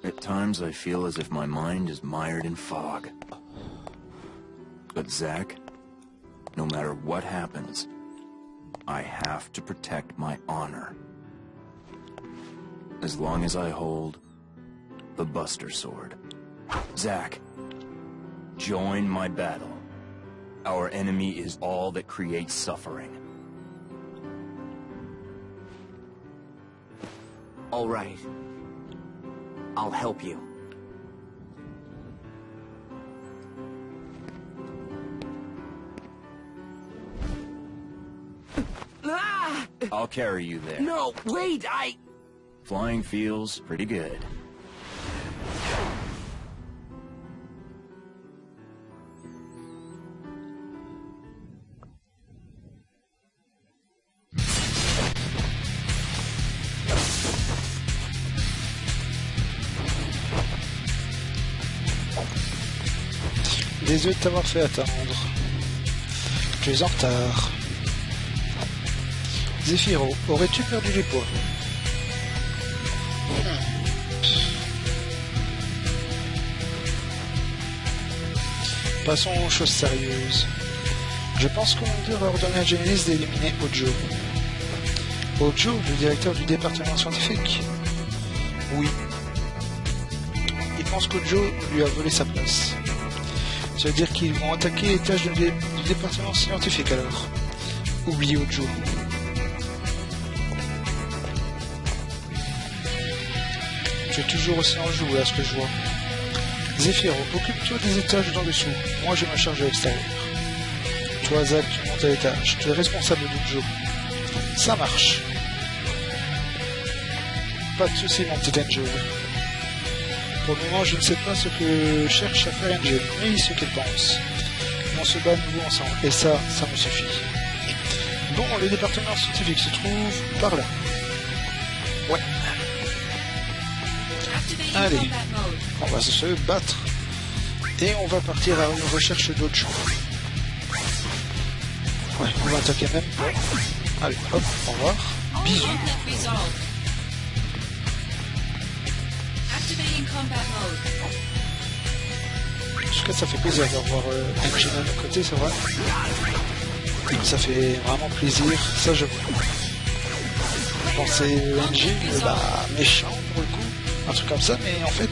At times I feel as if my mind is mired in fog. But Zack, no matter what happens, I have to protect my honor. As long as I hold the Buster Sword. Zack, join my battle. Our enemy is all that creates suffering. All right. I'll help you. I'll carry you there. No, wait, Flying feels pretty good. Désolé de t'avoir fait attendre. Tu es en retard. Zephyro, aurais-tu perdu du poids? Passons aux choses sérieuses. Je pense qu'on devrait ordonner à Genesis d'éliminer Ojo. Ojo, le directeur du département scientifique? Oui. Il pense qu'Ojo lui a volé sa place. Ça veut dire qu'ils vont attaquer les tâches du département scientifique alors. Oublie Ojo. Tu es toujours aussi en joue à ce que je vois. Zephyro, occupe-toi des étages d'en dessous. Moi je me charge de l'extérieur. Toi Zack, tu montes à l'étage. Tu es responsable d'Ojo. Ça marche. Pas de soucis mon petit Angel. Pour le moment, je ne sais pas ce que cherche à faire Angel, mais ce qu'elle pense. On se bat à nouveau ensemble, et ça me suffit. Bon, le département scientifique se trouve par là. Ouais. Allez, on va se battre. Et on va partir à une recherche d'autres gens. Ouais, on va attaquer même. Allez, hop, au revoir. Bisous. En tout cas, ça fait plaisir de revoir Angie à nos côtés, c'est vrai. Ça fait vraiment plaisir, ça je vois. Je pensais Angie, méchant pour le coup, un truc comme ça, mais en fait,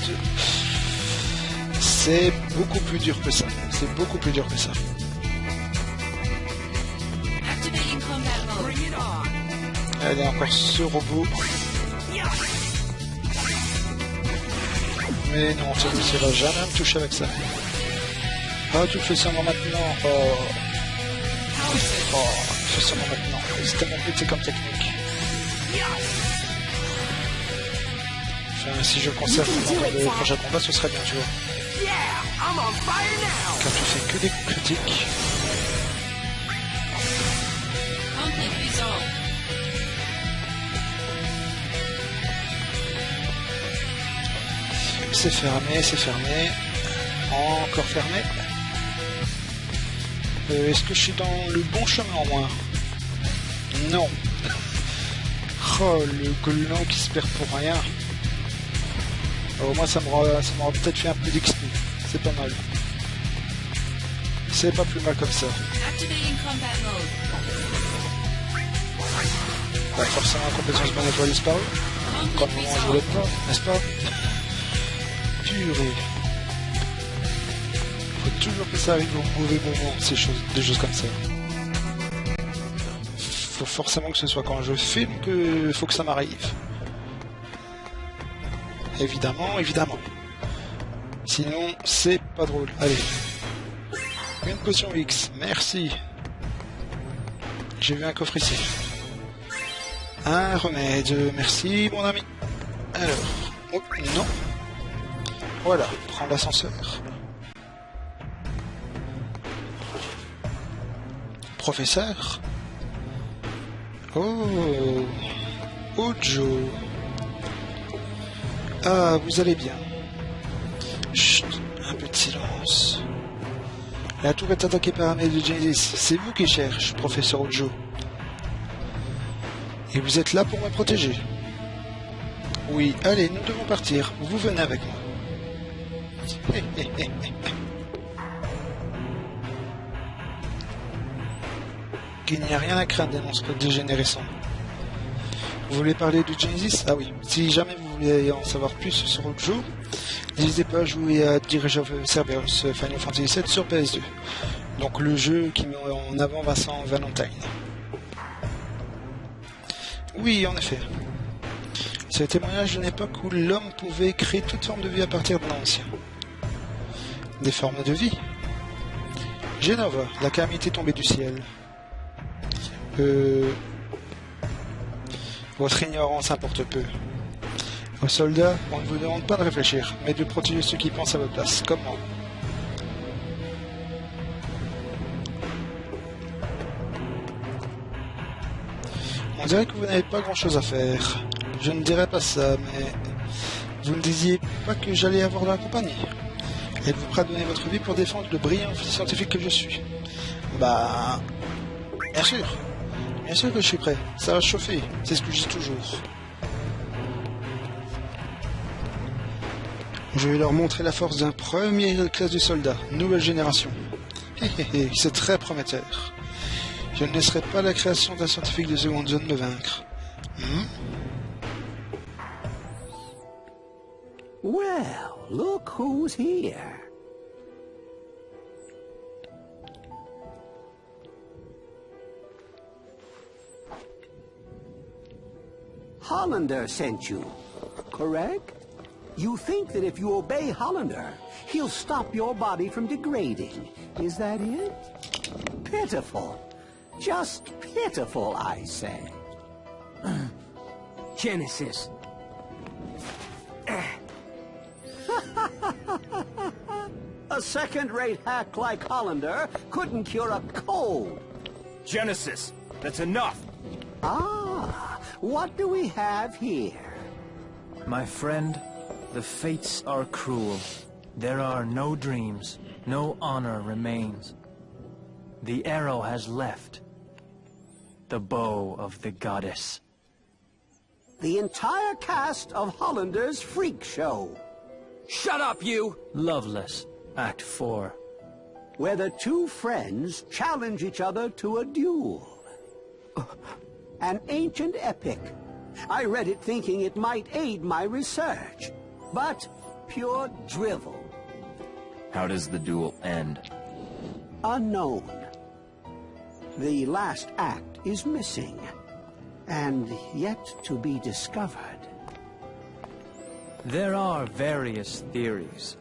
c'est beaucoup plus dur que ça. C'est beaucoup plus dur que ça. Elle est encore ce robot. Mais non, ça ne sera jamais me toucher avec ça. Ah, tu fais ça moi maintenant. Oh, tu fais ça moi maintenant. C'est tellement vite, c'est comme technique. Enfin, si je conserve le prochain combat, ce serait bien, tu vois. Car tu fais que des coups critiques. C'est fermé, c'est fermé. Encore fermé. Est-ce que je suis dans le bon chemin au moins? Non. Oh, le gland qui se perd pour rien. Au moins ça m'aura peut-être fait un peu d'XP. C'est pas mal. C'est pas plus mal comme ça. Bah, forcément la compétence monétoire disparu. Quand on voulait pas, n'est-ce pas? Purée. Faut toujours que ça arrive au mauvais moment, des choses comme ça. Faut forcément que ce soit quand je filme que faut que ça m'arrive. Évidemment, évidemment. Sinon, c'est pas drôle. Allez. Une potion X, merci. J'ai vu un coffre ici. Un remède, merci mon ami. Alors, oh, non. Voilà, prends l'ascenseur. Professeur. Oh, Ojo. Ah, vous allez bien. Chut, un peu de silence. La tour est attaquée par un mail de Genesis. C'est vous qui cherchez, professeur Ojo. Et vous êtes là pour me protéger. Oui, allez, nous devons partir. Vous venez avec moi. Il n'y a rien à craindre des monstres dégénérescents. Vous voulez parler de Genesis? Ah oui. Si jamais vous voulez en savoir plus sur Ojo, n'hésitez pas à jouer à Dirge of Cerberus Final Fantasy VII sur PS2. Donc le jeu qui met en avant Vincent Valentine. Oui, en effet. C'est un témoignage d'une époque où l'homme pouvait créer toute forme de vie à partir de l'ancien. Des formes de vie. Genova, la calamité tombée du ciel. Votre ignorance importe peu. Aux soldats, on ne vous demande pas de réfléchir, mais de protéger ceux qui pensent à votre place. Comment? On dirait que vous n'avez pas grand-chose à faire. Je ne dirais pas ça, mais vous ne disiez pas que j'allais avoir de la compagnie. Êtes-vous prêt à donner votre vie pour défendre le brillant scientifique que je suis? Bah... Bien sûr. Bien sûr que je suis prêt. Ça va chauffer. C'est ce que je dis toujours. Je vais leur montrer la force d'un premier classe de soldats. Nouvelle génération. C'est très prometteur. Je ne laisserai pas la création d'un scientifique de seconde zone me vaincre. Well, look who's here. Hollander sent you, correct? You think that if you obey Hollander, he'll stop your body from degrading. Is that it? Pitiful. Just pitiful, I say. Genesis. A second-rate hack like Hollander couldn't cure a cold. Genesis, that's enough. Ah, what do we have here? My friend, The fates are cruel. There are no dreams. No honor remains. The arrow has left. The bow of the goddess. The entire cast of Hollander's Freak Show, Shut up, you! Loveless, Act 4. where the two friends challenge each other to a duel. An ancient epic. I read it thinking it might aid my research, but pure drivel. How does the duel end? Unknown. The last act is missing, and yet to be discovered. There are various theories.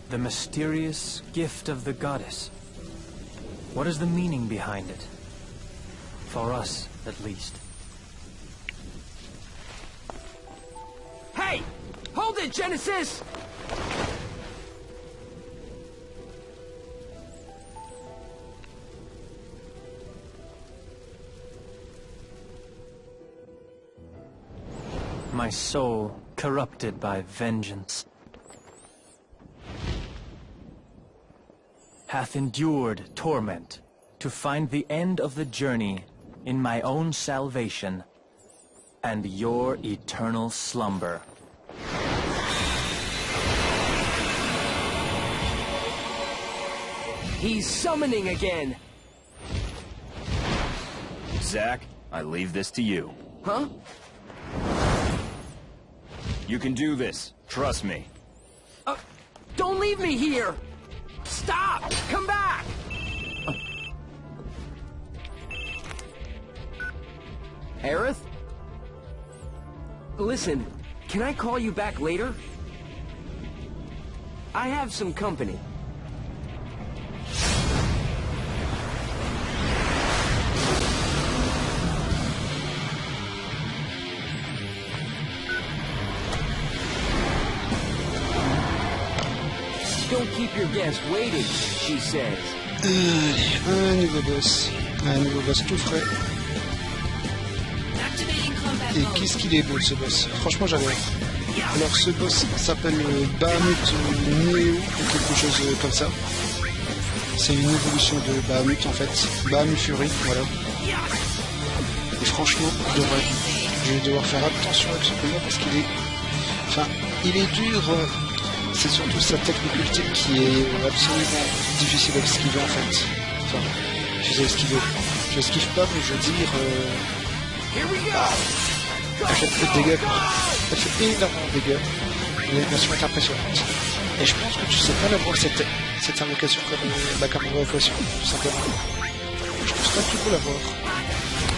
The mysterious gift of the goddess. What is the meaning behind it? For us, at least. Hey! Hold it, Genesis! My soul corrupted by vengeance hath endured torment to find the end of the journey in my own salvation and your eternal slumber. He's summoning again! Zack, I leave this to you. Huh? You can do this. Trust me. Don't leave me here! Stop! Come back! Aerith? Listen, can I call you back later? I have some company. Don't keep your guest waiting, she says. Allez, un nouveau boss tout frais. Et qu'est-ce qu'il est beau ce boss. Franchement j'adore. Alors ce boss s'appelle Bahamut Neo ou quelque chose comme ça. C'est une évolution de Bahamut en fait. Bahamut Fury, voilà. Et franchement, je vais devoir faire attention avec ce combat parce qu'il est... Enfin, il est dur... C'est surtout sa technique ultime qui est absolument difficile à esquiver en fait. Enfin, je sais esquiver. Je esquive pas, mais je veux dire... elle fait peu de dégâts. Elle fait énormément de dégâts. L'animation est impressionnante. Et je pense que tu sais pas l'avoir cette invocation comme invocation, tout simplement. Je pense pas que tu peux l'avoir.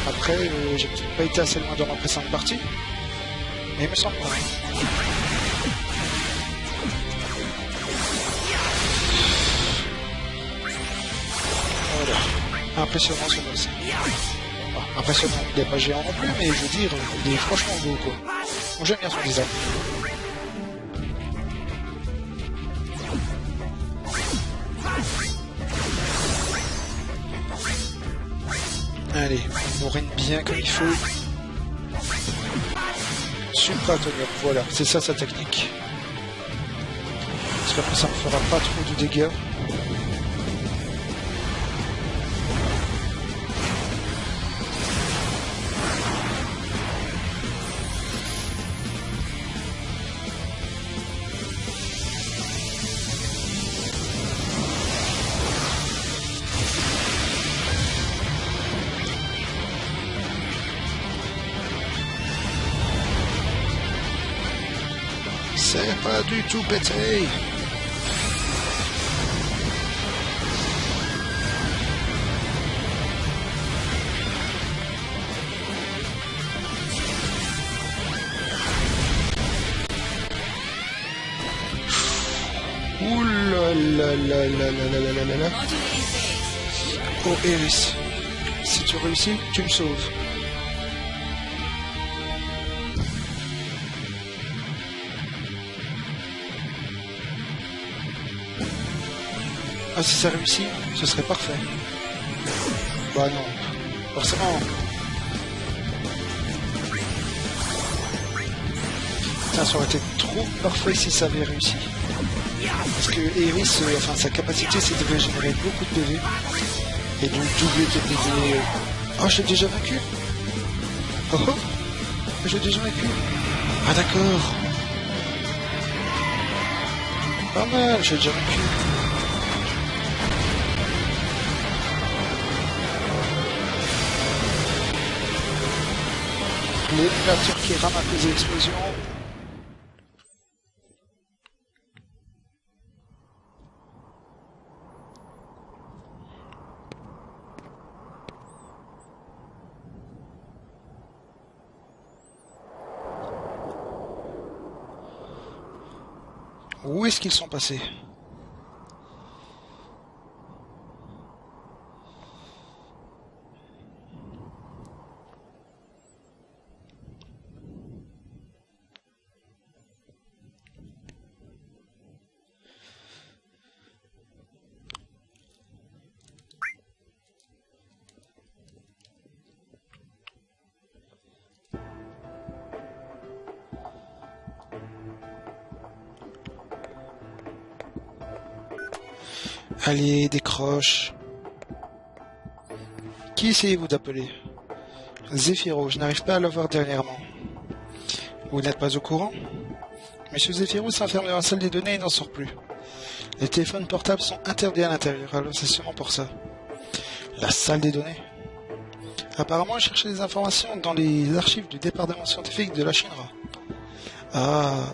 Après, j'ai peut-être pas été assez loin dans ma précédente partie. Mais il me semble pas. Impressionnant ce boss. Impressionnant, il n'est pas géant non plus, mais je veux dire, il est franchement beau quoi. Moi j'aime bien son design. Allez, on bourrine bien comme il faut. Supra Tonnerre, voilà, c'est ça sa technique. J'espère que ça ne fera pas trop de dégâts. C'est pas du tout pété. Ouh là là là là là là là là là. Oh Eris, si tu réussis, tu me sauves. Ah, si ça réussit, ce serait parfait. Bah non, forcément. Putain, ça aurait été trop parfait si ça avait réussi. Parce que Eris, enfin sa capacité c'est de régénérer beaucoup de PV. Et donc doubler tes PV. Oh, j'ai déjà vaincu. Oh oh, j'ai déjà vaincu. Ah d'accord. Pas mal, j'ai déjà vaincu. L'émulateur qui rame à cause de l'explosion. Où est-ce qu'ils sont passés? Allez, décroche. Qui essayez-vous d'appeler? Zéphiro, je n'arrive pas à l'avoir dernièrement. Vous n'êtes pas au courant? Monsieur Zéphiro s'enferme dans la salle des données et n'en sort plus. Les téléphones portables sont interdits à l'intérieur, alors c'est sûrement pour ça. La salle des données? Apparemment, il cherchait des informations dans les archives du département scientifique de la Shinra. Ah...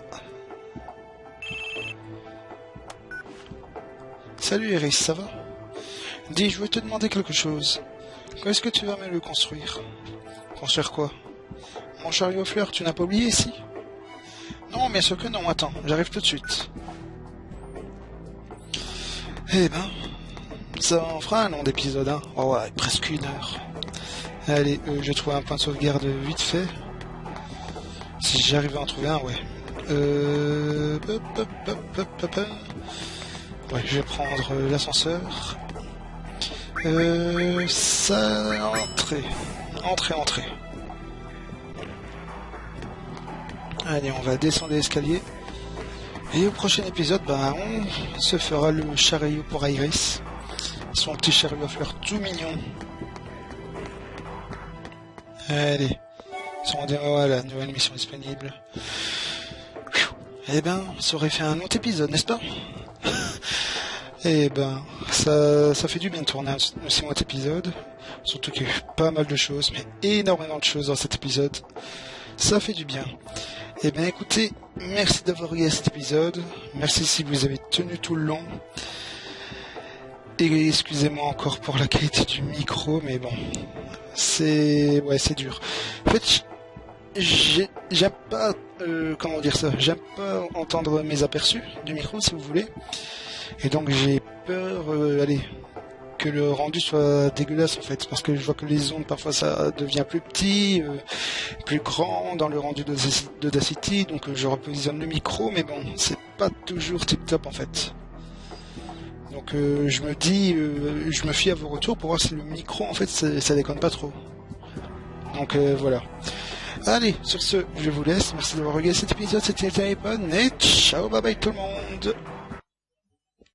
Salut Eris, ça va? Dis, je veux te demander quelque chose. Quand est-ce que tu vas me le construire? Construire quoi? Mon chariot aux fleurs, tu n'as pas oublié ici? Non, bien sûr que non, attends, j'arrive tout de suite. Eh ben, ça en fera un long d'épisode, hein? Oh ouais, presque 1 heure. Allez, je trouve un point de sauvegarde vite fait. Si j'arrive à en trouver un, ouais. Ouais, je vais prendre l'ascenseur. Ça... Entrée. Allez, on va descendre l'escalier. Et au prochain épisode, bah, on se fera le chariot pour Iris. Son petit chariot à fleurs tout mignon. Allez. Voilà, nouvelle mission disponible. Eh ben, ça aurait fait un autre épisode, n'est-ce pas? Eh ben, ça fait du bien de tourner un 6 mois d'épisode. Surtout qu'il y a eu pas mal de choses, mais énormément de choses dans cet épisode. Ça fait du bien. Eh ben écoutez, merci d'avoir regardé cet épisode. Merci si vous avez tenu tout le long. Et excusez-moi encore pour la qualité du micro, mais bon, c'est dur. En fait, j'aime pas, comment dire ça, j'aime pas entendre mes aperçus du micro, si vous voulez. Et donc j'ai peur, que le rendu soit dégueulasse en fait, parce que je vois que les ondes parfois ça devient plus petit, plus grand dans le rendu d'Audacity, donc je repositionne le micro, mais bon, c'est pas toujours tip top en fait. Donc je me dis, je me fie à vos retours pour voir si le micro en fait ça déconne pas trop. Donc voilà. Allez, sur ce, je vous laisse, merci d'avoir regardé cet épisode, c'était Télépone, et ciao, bye bye tout le monde.